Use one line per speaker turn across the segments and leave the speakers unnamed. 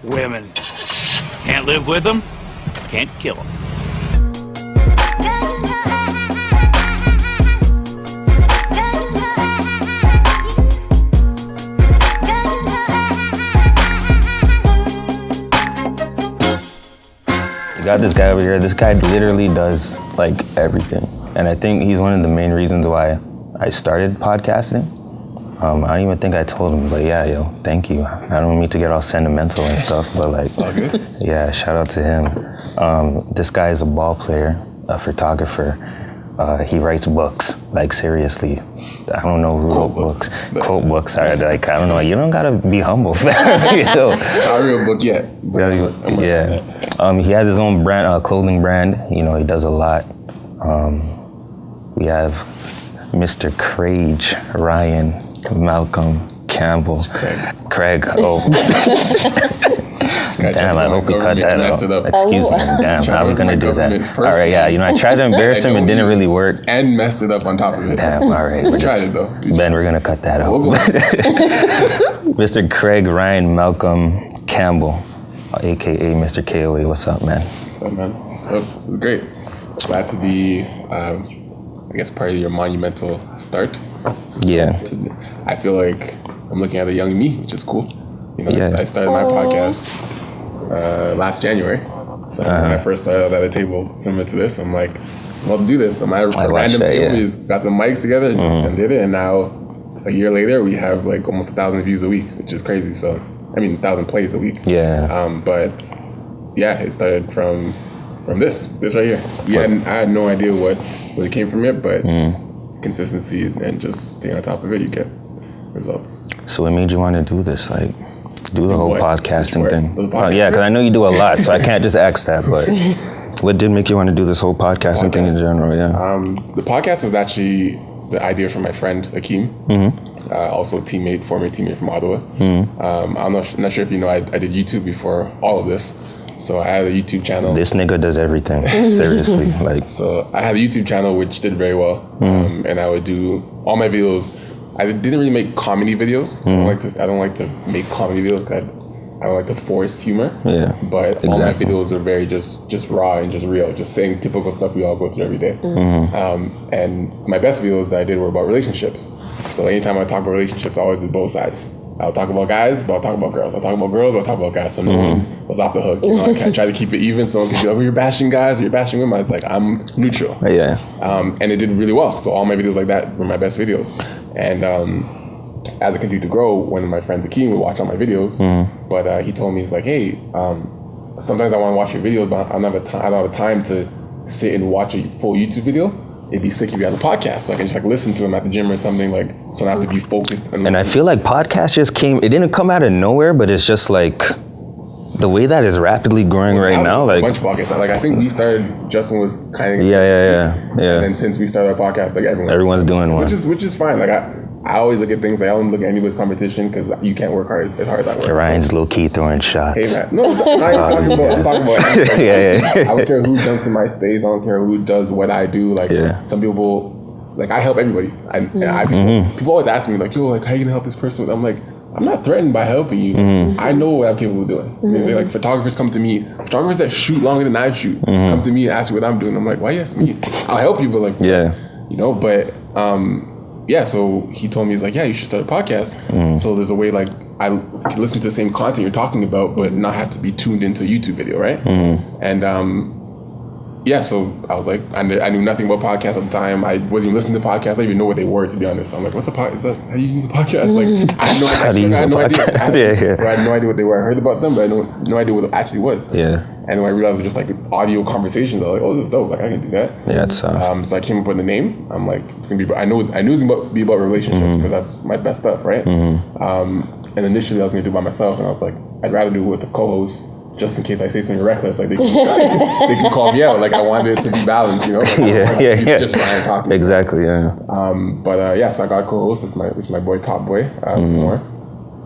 Women. Can't live with them, can't kill them.
Got this guy over here. This guy literally does like everything, and I think he's one of the main reasons why I started podcasting. I don't even think I told him, but yeah, yo, thank you. I don't mean to get all sentimental and stuff, but like,
it's all good.
Yeah, shout out to him. This guy is a ball player, a photographer. He writes books, like seriously. I don't know who wrote books. Quote books. I don't know. You don't gotta be humble. You know?
Not a real book yet.
Yeah. He has his own brand, clothing brand. You know, he does a lot. We have Mr. Ryan Malcolm Campbell. Craig. Oh. Damn, I hope we cut that out. Excuse me. Damn, how are we gonna do that? All right, yeah. You know, I tried to embarrass him. It didn't really work.
And messed it up on top of it.
Damn. All right.
We tried it though.
Ben, we're gonna cut that out. Mr. Craig Ryan Malcolm Campbell, aka Mr. Koa. What's up, man?
What's up, man? This is great. Glad to be, I guess, part of your monumental start.
Yeah.
I feel like I'm looking at a young me, which is cool. You know,
Yeah.
I started my podcast last January. So when I first started, I was at a table similar to this. I'm like, well, do this. I'm at a random table. We just got some mics together and did it. And now, a year later, we have like almost 1,000 views a week, which is crazy. So, I mean, 1,000 plays a week.
Yeah.
But yeah, it started from this right here. Yeah, and I had no idea what it came from yet, but consistency and just staying on top of it, you get results.
So what made you want to do this? Like, do the whole podcasting thing?
Yeah,
because I know you do a lot, so I can't just ask that. But what did make you want to do this whole podcasting thing in general? Yeah.
The podcast was actually the idea from my friend Akeem, also former teammate from Ottawa. I'm not sure if you know, I did YouTube before all of this. So I had a YouTube channel.
This nigga does everything, seriously. Like,
so I have a YouTube channel which did very well, and I would do all my videos. I didn't really make comedy videos. I don't like to make comedy videos. I don't like to force humor.
Yeah.
But all my videos are very just raw and just real, just saying typical stuff we all go through every day. And my best videos that I did were about relationships. So anytime I talk about relationships, I always do both sides. I'll talk about guys, but I'll talk about girls. I'll talk about girls, but I'll talk about guys. So no one was off the hook. You know, I try to keep it even. So no one can be like, well, you're bashing guys, or you're bashing women. It's like, I'm neutral.
Yeah.
And it did really well. So all my videos like that were my best videos. And as I continued to grow, one of my friends, Akeem, would watch all my videos. But he told me, he's like, hey, sometimes I want to watch your videos, but I don't have time to sit and watch a full YouTube video. It'd be sick if you had a podcast, so I can just like listen to them at the gym or something, like, so I don't have to be focused.
And I feel like podcasts just it didn't come out of nowhere, but it's just like the way that is rapidly growing right now. Like,
a bunch of podcasts. Like, I think we started, Justin was kind of.
Yeah.
And then since we started our podcast, like
everyone's doing one.
Which is fine. Like, I always look at things, like I don't look at anybody's competition because you can't work hard as hard as I work.
Ryan's low key throwing shots.
Hey man, no, I'm talking about. I don't care who jumps in my space. I don't care who does what I do. Like some people, like I help everybody. People always ask me like, yo, like how you gonna help this person? I'm like, I'm not threatened by helping you. I know what I'm capable of doing. They're like photographers come to me. Photographers that shoot longer than I shoot come to me and ask me what I'm doing. I'm like, why you ask me? I'll help you, but like, you know, but. So he told me, he's like, yeah, you should start a podcast. So there's a way like I can listen to the same content you're talking about, but not have to be tuned into a YouTube video, right? And so I was like, I knew nothing about podcasts at the time. I wasn't even listening to podcasts. I didn't even know what they were, to be honest. I'm like, what's a podcast? Is that how you use a podcast? Like, I had no idea. I had no idea what they were. I heard about them, but I had no idea what it actually was. And when I realized it was just like audio conversations, I was like, oh, this is dope. Like, I can do that.
Yeah, it's
so I came up with the name. I'm like, it's gonna be. I knew it was gonna be about relationships because that's my best stuff, right? And initially I was gonna do it by myself, and I was like, I'd rather do it with a co-host, just in case I say something reckless, like they can call me out. Like I wanted it to be balanced, you know? Like, just Ryan talking.
Exactly, yeah.
So I got a co-host, which is my boy Top Boy, some more.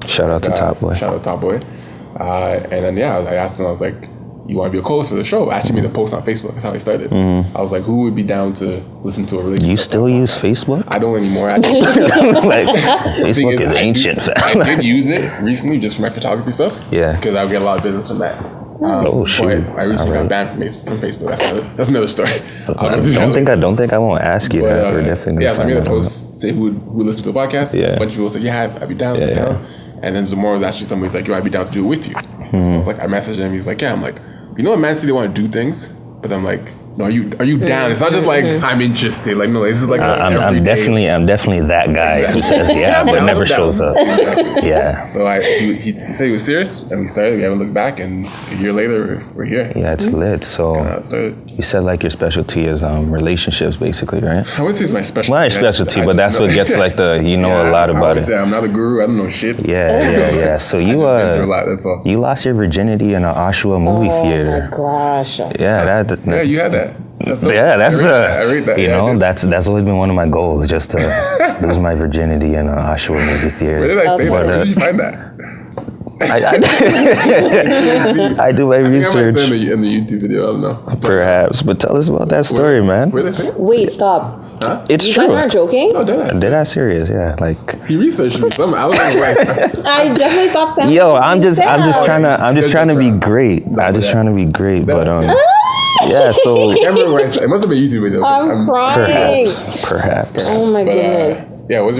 Shout out to Top Boy.
Shout out to Top Boy. And then I asked him, I was like, you want to be a co-host for the show? I actually made a post on Facebook. That's how I started. I was like, who would be down to listen to a relationship?
You still use Facebook?
I don't anymore.
Facebook is ancient.
I did use it recently just for my photography stuff.
Yeah.
Because I would get a lot of business from that.
Oh shoot!
I recently got banned from Facebook. That's another story.
I don't think I won't ask you that. We're definitely
so I made a post say who would listen to the podcast. Yeah. A bunch of people said, yeah, I'd be down. Down. And then Zamora was actually somebody's like, yo, I'd be down to do it with you. So I was like, I messaged him. He's like, yeah. I'm like, you know, what man say they want to do things, but I'm like, no, are you down? It's not just like I'm interested. Like no, this is like
I'm definitely that guy who says yeah, but never shows up.
Exactly.
Yeah.
So he said he was serious, and we started. We haven't looked back, and a year later we're here.
Yeah, it's lit. So you said like your specialty is relationships, basically, right?
I wouldn't say it's my specialty.
Well, not your specialty, but that's what gets like the a lot about it.
I'm not a guru. I don't know shit.
Yeah. So you
through a lot, that's all.
You lost your virginity in an Oshawa movie theater.
Oh my gosh.
Yeah, you had that.
I read that. You know, that's always been one of my goals, just to lose my virginity in an Oshawa movie theater.
Where did I say that? Where did you find that?
I do my research.
I might say in the YouTube video, I don't know.
Perhaps, but tell us about that story, man.
Where did they say it?
Wait, stop.
Huh?
It's
you
true.
You guys aren't joking?
No, dead
ass serious, yeah. Like
he researched me. I was right.
I definitely thought Sam.
Yo, I'm just trying to be great. I'm just trying to be great, but yeah, so
it must have been a YouTube video.
I'm crying.
Perhaps.
Oh my goodness.
Yeah,
what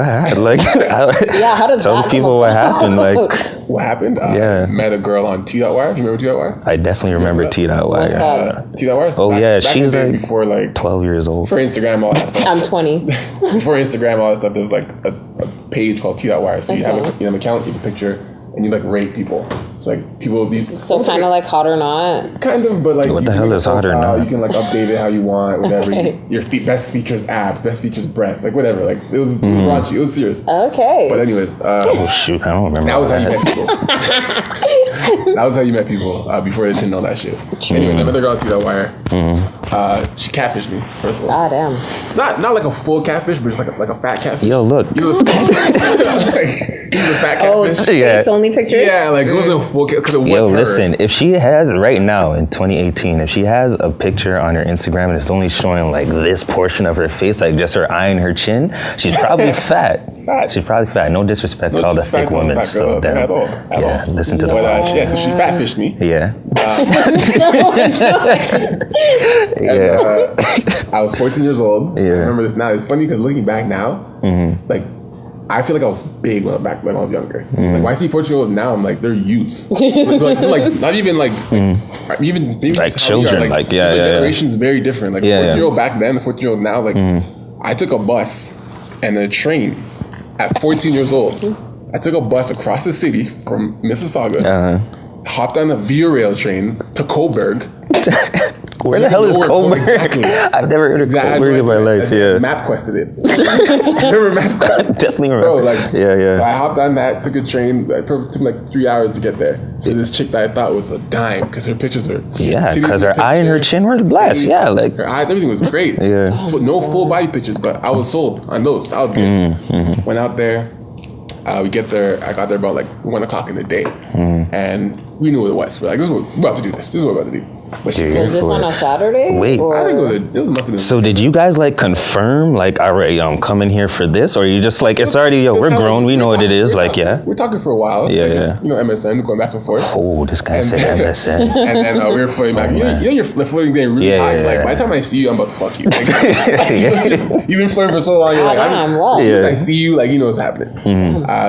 happened? Like,
how does
tell people what happened? Like,
what happened? I met a girl on T.Wire. Do you remember T.Wire?
I definitely remember T.Wire.
T.Wire.
Oh yeah, she's like
before
12 years old.
For Instagram, all that stuff.
I'm 20.
Before Instagram, all that stuff, there was like a page called T.Wire. So you have an account, you have a picture, and you like rate people. It's like people.
So kind of like Hot or Not.
Kind of, but like
what the hell is Hot or Not?
You can like update it how you want, whatever. Your best features abs, best features breasts, like whatever. Like it was raunchy, it was serious.
Okay.
But anyways,
oh shoot, I don't remember.
That was how you met people. That was how you met people before they didn't know that shit. Anyways, I met the girl on T.Wire. She catfished me first of all.
God damn.
Not like a full catfish, but just like a fat catfish.
Yo, look.
You know, like, a fat catfish.
Oh, it's only pictures.
Yeah, like it wasn't full because it was
Yo, listen, if she has right now in 2018, if she has a picture on her Instagram and it's only showing like this portion of her face, like just her eye and her chin, she's probably fat. She's probably fat. No disrespect to all the thick women still.
At all.
Listen to the
so she fat fished me.
Yeah.
I was 14 years old.
Yeah.
I remember this now. It's funny because looking back now, like I feel like I was big when I was younger. Like when I see 14-year-olds now, I'm like they're youths. like not even like even
like children. Like
generations very different. Like 14-year-old back then, 14-year-old now. Like I took a bus and a train at 14 years old. I took a bus across the city from Mississauga. Hopped on the Via Rail train to Coburg.
Where the hell is Coburg?
Exactly.
I've never heard of Coburg in my life. Yeah.
MapQuested it. Remember MapQuest?
Definitely remember.
Bro,
yeah.
So I hopped on that, took a train. It took me like 3 hours to get there. So this chick that I thought was a dime because her pictures are.
Yeah, because her eye and her chin were blessed. Yeah, like
her eyes, everything was great.
Yeah.
No full body pictures, but I was sold on those. I was good. Went out there. We get there. I got there about like 1 o'clock in the day, and we knew what it was. We're like, we're about to do this. This is what we're about to do.
Was this on a Saturday?
Wait,
I think it must have been.
So did you guys like confirm like, all right, I'm coming here for this, or you just like it's already we're grown, we know what it is. Like
we're talking for a while.
Yeah.
You know, MSN going back and forth.
Oh, this guy said MSN.
And then we were flirting back. You know, you're flirting getting really high. Like by the time I see you, I'm about to fuck you. Like, you've been flirting for so long. You're like, I see you, like you know what's happening.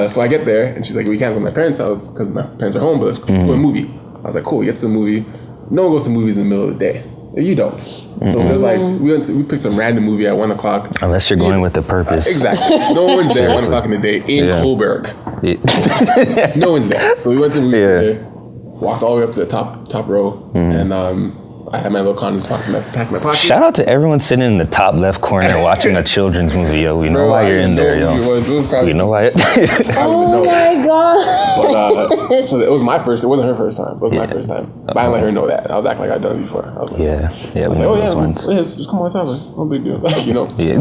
So I get there, and she's like, we can't go to my parents' house because my parents are home, but let's go to a movie. I was like, cool. We get to the movie. No one goes to movies in the middle of the day. You don't. So it was like we picked some random movie at 1 o'clock.
Unless you're going with a purpose.
Exactly. No one's there at 1 o'clock in the day in Coburg. No one's there. So we went to the movie theater, walked all the way up to the top row, and I I had my little condoms packed in my pocket.
Shout out to everyone sitting in the top left corner watching a children's movie, yo. We know why you're in there, yo.
It was probably
We know why.
Oh my god.
But, so it was my first. It wasn't her first time. It was my first time. But I didn't let her know that. I was acting like I'd done it before. I was like,
Yeah,
I was like, oh yeah, just come on time. It's no big deal. You know.
Yeah.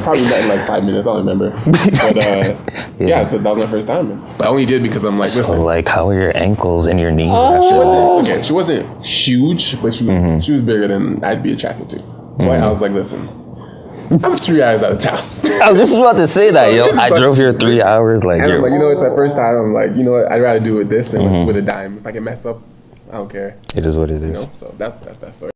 Probably not in like 5 minutes. I don't remember. But yeah, so that was my first time. But I only did because I'm like, listen.
So like, how are your ankles and your knees after that?
Okay, she wasn't huge, but she was bigger than I'd be attracted to. But I was like, listen, I'm 3 hours out of town.
I was just about to say that, yo. I drove here 3 hours, like,
and I'm like, you know, it's my first time. I'm like, you know what? I'd rather do it with this than with a dime. If I can mess up, I don't care.
It is what it is.
You know? So that's that story.